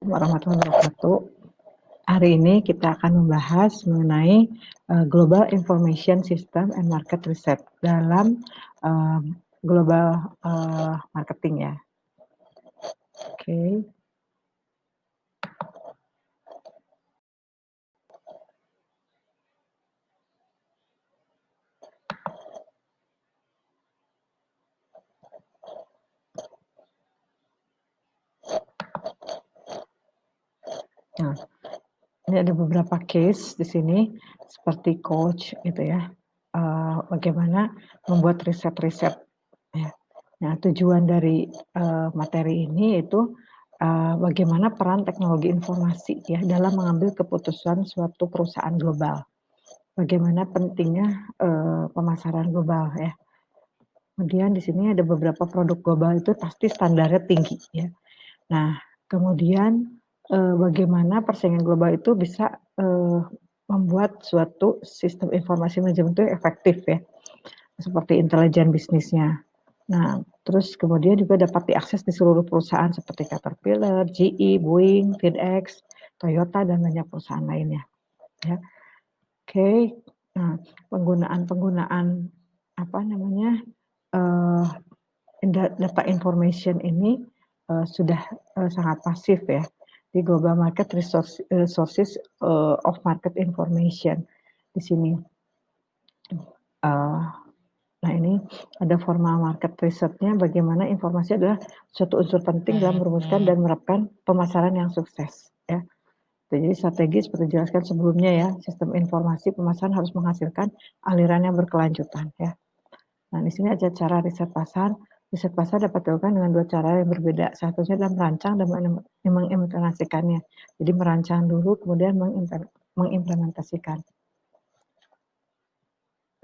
Warahmatullahi wabarakatuh. Hari ini kita akan membahas mengenai Global Information System and Market Research dalam global marketing ya. Oke. Nah, ini ada beberapa case di sini seperti coach gitu ya. Bagaimana membuat riset-riset ya. Nah, tujuan dari materi ini yaitu bagaimana peran teknologi informasi ya dalam mengambil keputusan suatu perusahaan global. Bagaimana pentingnya pemasaran global ya. Kemudian di sini ada beberapa produk global itu pasti standarnya tinggi ya. Nah, kemudian bagaimana persaingan global itu bisa membuat suatu sistem informasi manajemen itu efektif ya, seperti intelijen bisnisnya. Nah, terus kemudian juga dapat diakses di seluruh perusahaan seperti Caterpillar, GE, Boeing, FedEx, Toyota, dan banyak perusahaan lainnya. Ya. Oke, nah penggunaan apa namanya data information ini sudah sangat pasif ya di global market resources of market information di sini. Nah ini ada formal market research-nya bagaimana informasi adalah suatu unsur penting dalam merumuskan dan menerapkan pemasaran yang sukses ya. Jadi strategi seperti dijelaskan sebelumnya ya, sistem informasi pemasaran harus menghasilkan aliran yang berkelanjutan ya. Nah di sini ada cara riset pasar. Riset pasar dapat dilakukan dengan dua cara yang berbeda. Satunya adalah merancang dan mengimplementasikannya. Jadi merancang dulu kemudian mengimplementasikan.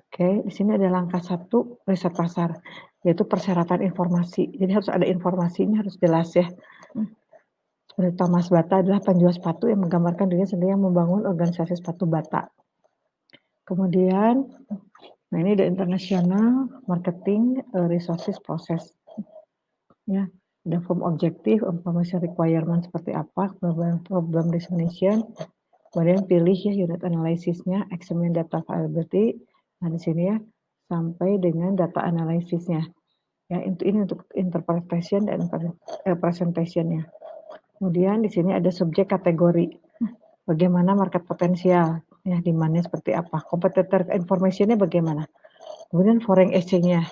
Oke, di sini ada langkah 1 riset pasar, yaitu persyaratan informasi. Jadi harus ada informasinya, harus jelas ya. Seperti Thomas Bata adalah penjual sepatu yang menggambarkan dirinya sendiri yang membangun organisasi sepatu Bata. Kemudian, nah ini ada international marketing resources process. Ya, ada form objektif, information requirement seperti apa, problem definition, kemudian pilih ya unit analysisnya, examine data availability. Nah di sini ya sampai dengan data analisisnya. Ya ini untuk interpretation dan presentationnya. Kemudian di sini ada subjek kategori. Bagaimana market potensial, ya demand-nya seperti apa, competitor information-nya bagaimana. Kemudian foreign exchange-nya,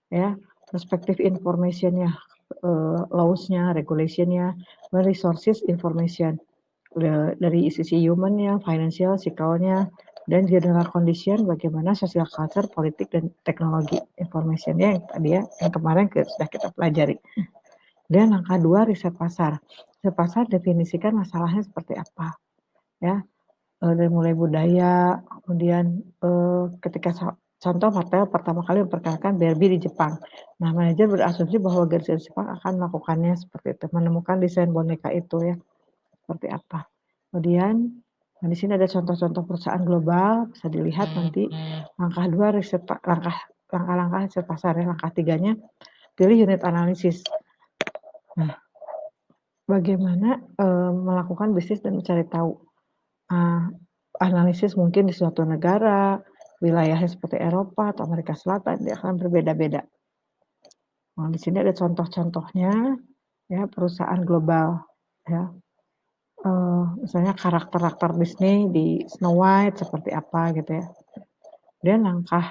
ya, perspective information-nya, laws-nya, regulation-nya, resources information dari sisi human-nya, financial, psikolognya, dan general condition bagaimana social culture, politik, dan teknologi information-nya yang tadi ya, yang kemarin sudah kita pelajari. Dan langkah 2 riset pasar. Riset pasar definisikan masalahnya seperti apa, ya. Dari mulai budaya, kemudian ketika contoh Mattel pertama kali memperkenalkan Barbie di Jepang. Nah, manajer berasumsi bahwa garis Jepang akan melakukannya seperti itu, menemukan desain boneka itu ya, seperti apa. Kemudian, nah di sini ada contoh-contoh perusahaan global, bisa dilihat nanti langkah 2 riset langkah-langkah riset pasar ya, langkah 3-nya pilih unit analisis. Nah, bagaimana melakukan bisnis dan mencari tahu. Analisis mungkin di suatu negara, wilayahnya seperti Eropa atau Amerika Selatan, dia akan berbeda-beda. Nah, di sini ada contoh-contohnya, ya perusahaan global, ya. Misalnya karakter Disney di Snow White seperti apa gitu ya. Dan langkah,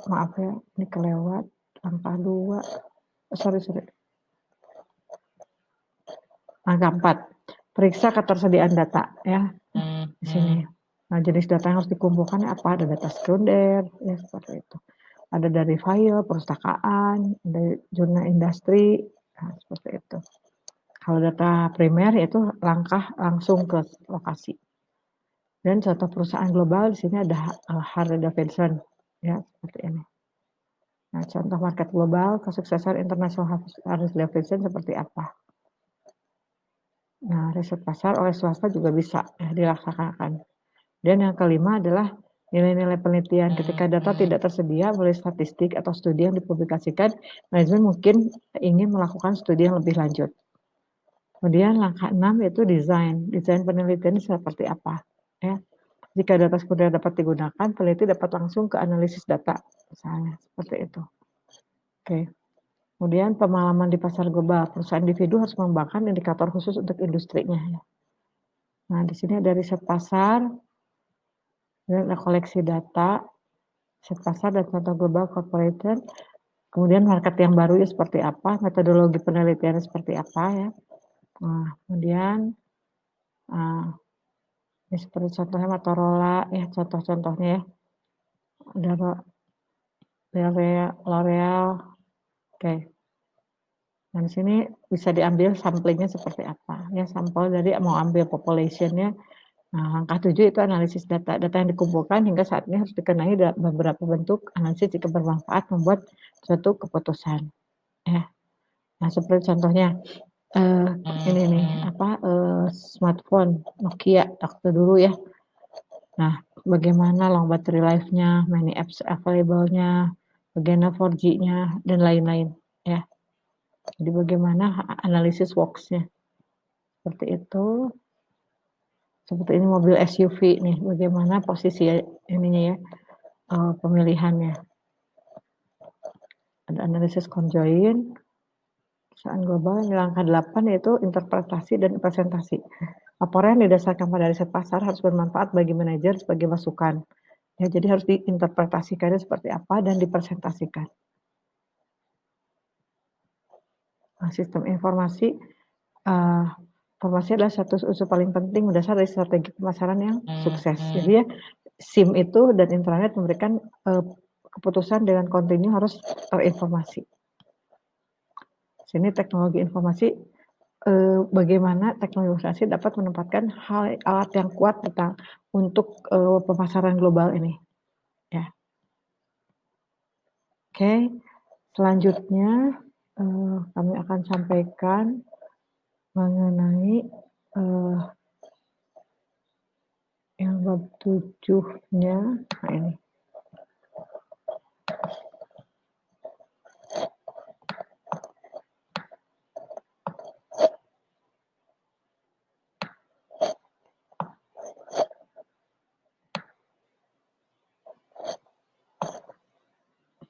maaf ya, ini kelewat, langkah 2, sorry. Langkah 4, periksa ketersediaan data ya, di sini. Nah, jenis data yang harus dikumpulkan apa? Ada data sekunder, ya seperti itu. Ada dari file, perpustakaan, dari jurnal industri, nah, seperti itu. Kalau data primer yaitu langkah langsung ke lokasi. Dan contoh perusahaan global di sini ada Harley Davidson, ya seperti ini. Nah, contoh market global, kesuksesan internasional Harley Davidson seperti apa? Nah, riset pasar oleh swasta juga bisa ya, dilaksanakan. Dan yang kelima adalah nilai-nilai penelitian. Ketika data tidak tersedia melalui statistik atau studi yang dipublikasikan, manajemen mungkin ingin melakukan studi yang lebih lanjut. Kemudian langkah 6 yaitu desain. Desain penelitian seperti apa, ya. Jika data sekunder dapat digunakan, peneliti dapat langsung ke analisis data, misalnya seperti itu. Oke. Kemudian pengalaman di pasar global, perusahaan individu harus mengembangkan indikator khusus untuk industrinya, ya. Nah, di sini ada riset pasar, dan ada koleksi data, riset pasar dan contoh global corporation, kemudian market yang baru ya seperti apa, metodologi penelitiannya seperti apa, ya. Nah, kemudian ini seperti contohnya Motorola, ya contoh-contohnya ya. Ada L'Oreal, oke. Nah, di sini bisa diambil samplingnya seperti apa, ya sampel dari mau ambil population-nya. Nah, langkah 7 itu analisis data. Data yang dikumpulkan hingga saat ini harus dikenai dalam beberapa bentuk analisis jika bermanfaat membuat suatu keputusan, ya. Nah, seperti contohnya ini nih smartphone Nokia waktu dulu ya. Nah, bagaimana long battery life-nya, many apps available-nya, bagaimana 4G-nya dan lain-lain, ya. Jadi bagaimana analisis works-nya. Seperti itu. Seperti ini mobil SUV nih, bagaimana posisi ininya ya, pemilihannya. Ada analisis conjoint, perusahaan global. Yang langkah 8 yaitu interpretasi dan presentasi. Laporan yang didasarkan pada riset pasar harus bermanfaat bagi manajer sebagai masukan. Ya, jadi harus diinterpretasikannya seperti apa dan dipresentasikan. Nah, sistem informasi, informasi adalah satu unsur paling penting mendasar dari strategi pemasaran yang sukses. Jadi ya, SIM itu dan intranet memberikan keputusan dengan kontinu harus terinformasi. Sini teknologi informasi, bagaimana teknologi informasi dapat menempatkan alat yang kuat untuk pemasaran global ini, ya. Oke, selanjutnya kami akan sampaikan mengenai yang bab 7-nya, nah ini.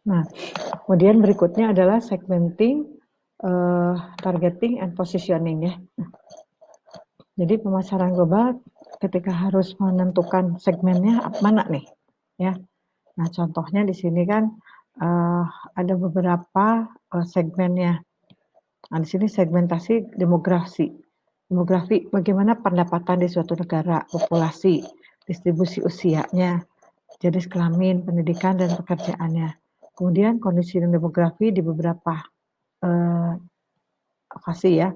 Nah, kemudian berikutnya adalah segmenting, targeting and positioning ya. Jadi pemasaran global ketika harus menentukan segmennya mana nih, ya. Nah, contohnya di sini kan ada beberapa segmennya. Nah, di sini segmentasi demografi. Demografi bagaimana pendapatan di suatu negara, populasi, distribusi usianya, jenis kelamin, pendidikan dan pekerjaannya. Kemudian kondisi demografi di beberapa lokasi ya.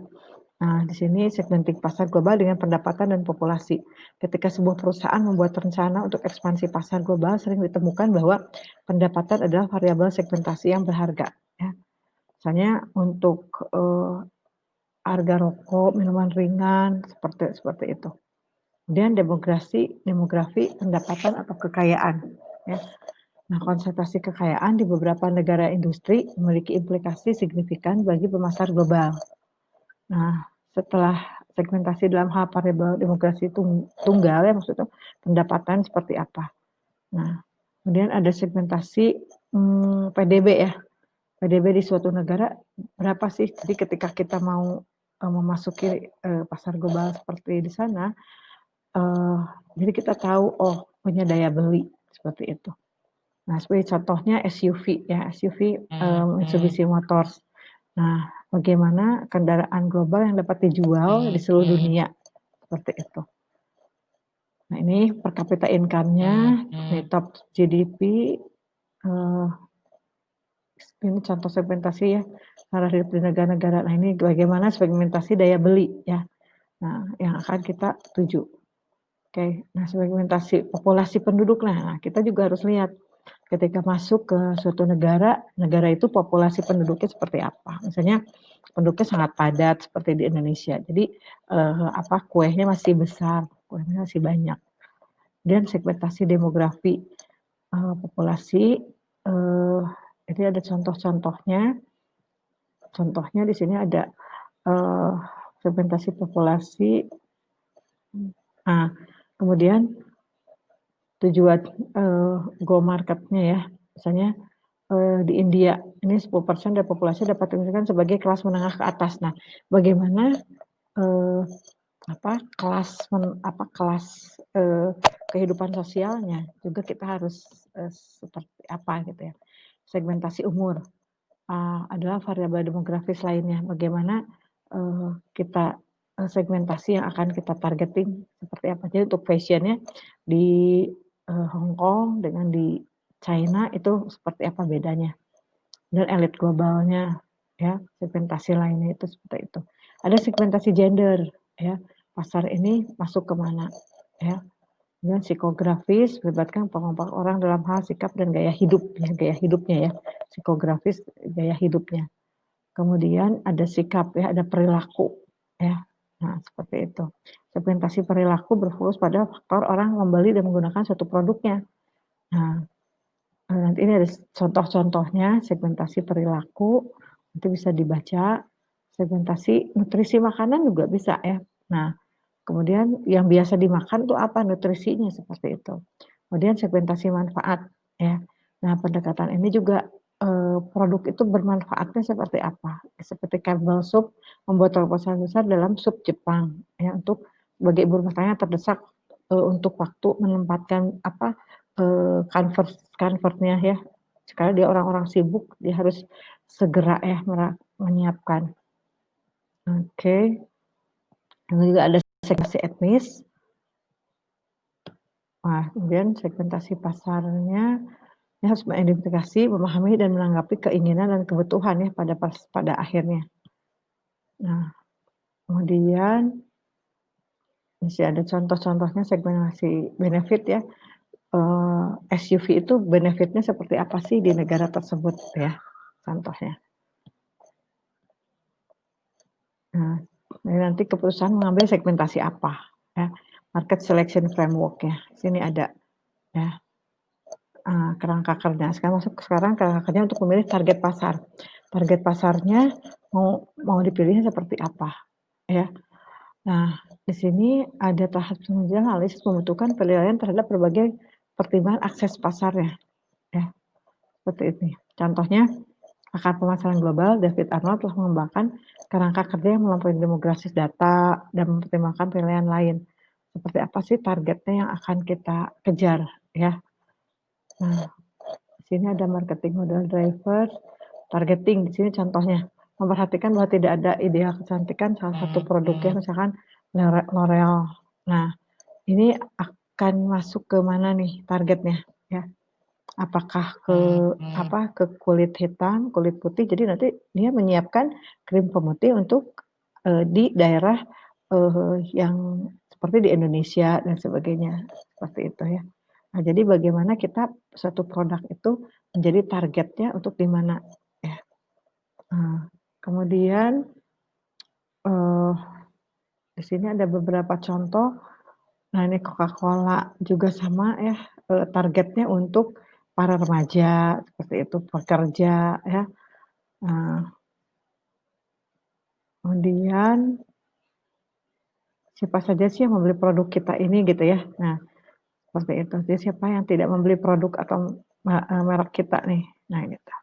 Nah, di sini segmenting pasar global dengan pendapatan dan populasi. Ketika sebuah perusahaan membuat rencana untuk ekspansi pasar global, sering ditemukan bahwa pendapatan adalah variabel segmentasi yang berharga. Ya. Misalnya untuk harga rokok, minuman ringan, seperti itu. Kemudian demografi pendapatan atau kekayaan. Ya. Nah, konsentrasi kekayaan di beberapa negara industri memiliki implikasi signifikan bagi pemasar global. Nah, setelah segmentasi dalam hal variabel demografi tunggal ya maksudnya pendapatan seperti apa. Nah, kemudian ada segmentasi PDB ya. PDB di suatu negara berapa sih? Jadi ketika kita mau memasuki pasar global seperti di sana, jadi kita tahu oh punya daya beli seperti itu. Nah, sebagai contohnya SUV ya, SUV Mitsubishi Motors. Nah, bagaimana kendaraan global yang dapat dijual di seluruh dunia, seperti itu. Nah, ini per capita income-nya, ini top GDP, ini contoh segmentasi ya, arah hidup di negara-negara. Nah, ini bagaimana segmentasi daya beli ya. Nah, yang akan kita tuju. Oke, nah segmentasi populasi penduduk. Nah, kita juga harus lihat ketika masuk ke suatu negara, negara itu populasi penduduknya seperti apa. Misalnya penduduknya sangat padat seperti di Indonesia. Jadi kuenya masih besar, kuenya masih banyak. Dan segmentasi demografi populasi. Jadi ada contoh-contohnya. Contohnya di sini ada segmentasi populasi. Nah, kemudian tujuan go marketnya ya, misalnya di India ini 10% dari populasi dapat ditentukan sebagai kelas menengah ke atas. Nah, bagaimana kelas kehidupan sosialnya juga kita harus seperti apa gitu ya. Segmentasi umur adalah variabel demografis lainnya. Bagaimana kita segmentasi yang akan kita targeting seperti apa. Jadi untuk fashionnya di Hong Kong dengan di China itu seperti apa bedanya. Dan elit globalnya ya, segmentasi lainnya itu seperti itu. Ada segmentasi gender ya, pasar ini masuk ke mana ya. Dan psikografis melibatkan kelompok orang dalam hal sikap dan gaya hidupnya ya. Psikografis gaya hidupnya. Kemudian ada sikap ya, ada perilaku ya. Nah, seperti itu. Segmentasi perilaku berfokus pada faktor orang membeli dan menggunakan suatu produknya. Nah, nanti ini ada contoh-contohnya segmentasi perilaku, nanti bisa dibaca. Segmentasi nutrisi makanan juga bisa ya. Nah, kemudian yang biasa dimakan tuh apa nutrisinya seperti itu. Kemudian segmentasi manfaat ya. Nah, pendekatan ini juga produk itu bermanfaatnya seperti apa? Seperti Campbell Soup membuat terobosan besar dalam sup Jepang ya untuk sebagai ibu rumah tangga terdesak untuk waktu menempatkan convertnya ya. Sekarang dia orang-orang sibuk, dia harus segera ya menyiapkan. Oke. Lalu juga ada segmentasi etnis. Nah, kemudian segmentasi pasarnya ya harus mengidentifikasi, memahami dan menanggapi keinginan dan kebutuhan ya pada akhirnya. Nah, kemudian masih ada contoh-contohnya segmentasi benefit ya. SUV itu benefitnya seperti apa sih di negara tersebut ya, contohnya. Nah, nanti keputusan mengambil segmentasi apa ya, market selection framework ya. Sini ada ya kerangka kerja. Sekarang kerangka kerja untuk memilih target pasar. Target pasarnya mau dipilihnya seperti apa ya. Nah, di sini ada tahap penelitian analisis membutuhkan penilaian terhadap berbagai pertimbangan akses pasarnya ya. Seperti ini. Contohnya pakar pemasaran global David Arnold telah mengembangkan kerangka kerja yang melampaui demografis data dan mempertimbangkan penilaian lain. Seperti apa sih targetnya yang akan kita kejar ya. Nah, di sini ada marketing model driver, targeting di sini contohnya memperhatikan bahwa tidak ada ideal kecantikan salah satu produknya misalkan L'Oreal. Nah, ini akan masuk ke mana nih targetnya ya? Apakah ke kulit hitam, kulit putih. Jadi nanti dia menyiapkan krim pemutih untuk di daerah yang seperti di Indonesia dan sebagainya seperti itu ya. Nah, jadi bagaimana kita suatu produk itu menjadi targetnya untuk di mana ya. Nah, kemudian di sini ada beberapa contoh. Nah, ini Coca-Cola juga sama ya, targetnya untuk para remaja seperti itu, pekerja ya. Nah, kemudian siapa saja sih yang membeli produk kita ini gitu ya. Nah, seperti itu. Jadi siapa yang tidak membeli produk atau merek kita nih. Nah, gitu.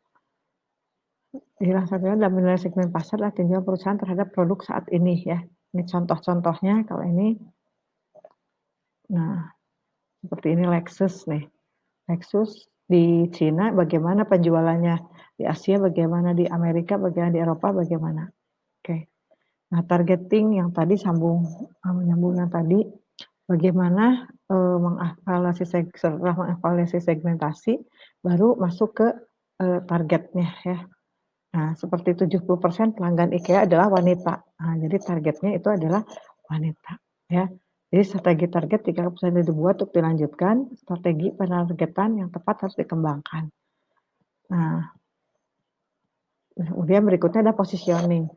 Jadi salah satunya dalam menilai segmen pasar adalah tinjauan perusahaan terhadap produk saat ini ya. Ini contoh-contohnya kalau ini. Nah, seperti ini Lexus nih. Lexus di Cina bagaimana penjualannya, di Asia bagaimana, di Amerika bagaimana, di Eropa bagaimana. Oke. Nah, targeting yang tadi menyambung yang tadi bagaimana setelah mengevaluasi segmentasi baru masuk ke targetnya ya. Nah, seperti 70% pelanggan IKEA adalah wanita. Nah, jadi targetnya itu adalah wanita ya. Jadi strategi target 30% dibuat untuk dilanjutkan, strategi penargetan yang tepat harus dikembangkan. Nah, kemudian berikutnya ada positioning.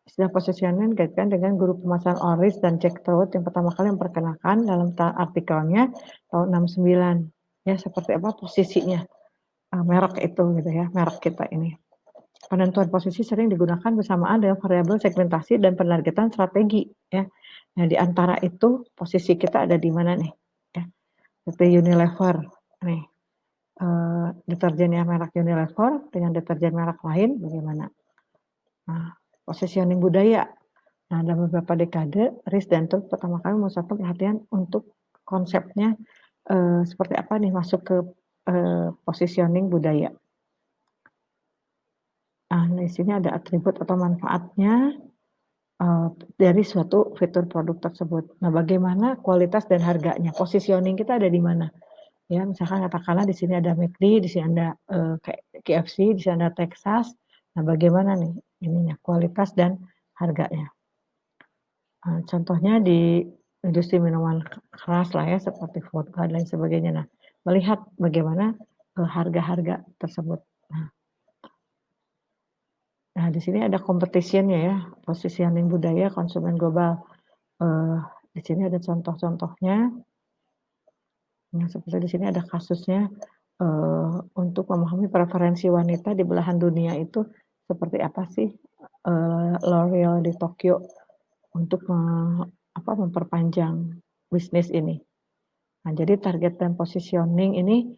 Istilah positioning dikaitkan dengan guru pemasaran Oris dan Jack Trout yang pertama kali memperkenalkan dalam artikelnya tahun 69. Ya, seperti apa posisinya merek itu gitu ya, merek kita ini. Penentuan posisi sering digunakan bersamaan dengan variabel segmentasi dan penargetan strategi, ya. Nah, di antara itu posisi kita ada di mana nih, ya. Seperti Unilever, nih, deterjen yang merek Unilever dengan deterjen merek lain bagaimana. Nah, positioning budaya. Nah, dalam beberapa dekade, Riz dan Turk pertama kali memusatkan perhatian untuk konsepnya, seperti apa nih masuk ke, positioning budaya. Nah, di sini ada atribut atau manfaatnya, dari suatu fitur produk tersebut. Nah, bagaimana kualitas dan harganya, positioning kita ada di mana? Ya, misalkan katakanlah di sini ada McD, di sini ada, kayak KFC, di sini ada Texas. Nah, bagaimana nih ininya, kualitas dan harganya. Contohnya di industri minuman keras lah ya, seperti vodka dan lain sebagainya. Nah, melihat bagaimana, harga-harga tersebut. Nah nah di sini ada competition-nya ya, positioning budaya konsumen global. Eee, di sini ada contoh-contohnya. Nah, seperti di sini ada kasusnya, untuk memahami preferensi wanita di belahan dunia itu seperti apa sih, L'Oreal di Tokyo untuk memperpanjang bisnis ini. Nah, jadi target dan positioning ini,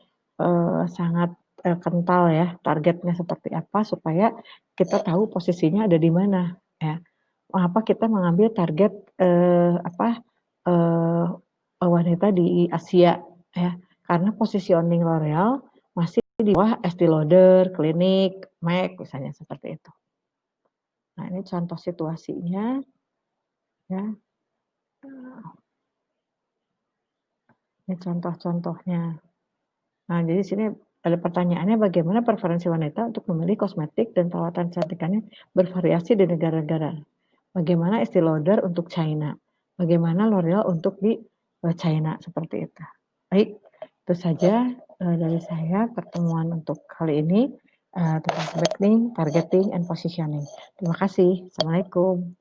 sangat, kental ya, targetnya seperti apa supaya kita tahu posisinya ada di mana, ya. Mengapa kita mengambil target, eee, wanita di Asia, ya, karena positioning L'Oreal masih di bawah Estée Lauder, Clinique, MAC misalnya seperti itu. Nah, ini contoh situasinya, ya, ini contoh-contohnya. Nah, jadi sini ada pertanyaannya bagaimana preferensi wanita untuk memilih kosmetik dan perawatan kecantikannya bervariasi di negara-negara. Bagaimana Estée Lauder untuk China, bagaimana L'Oreal untuk di, China, seperti itu. Baik, itu saja, dari saya pertemuan untuk kali ini, tentang targeting and positioning. Terima kasih. Assalamualaikum.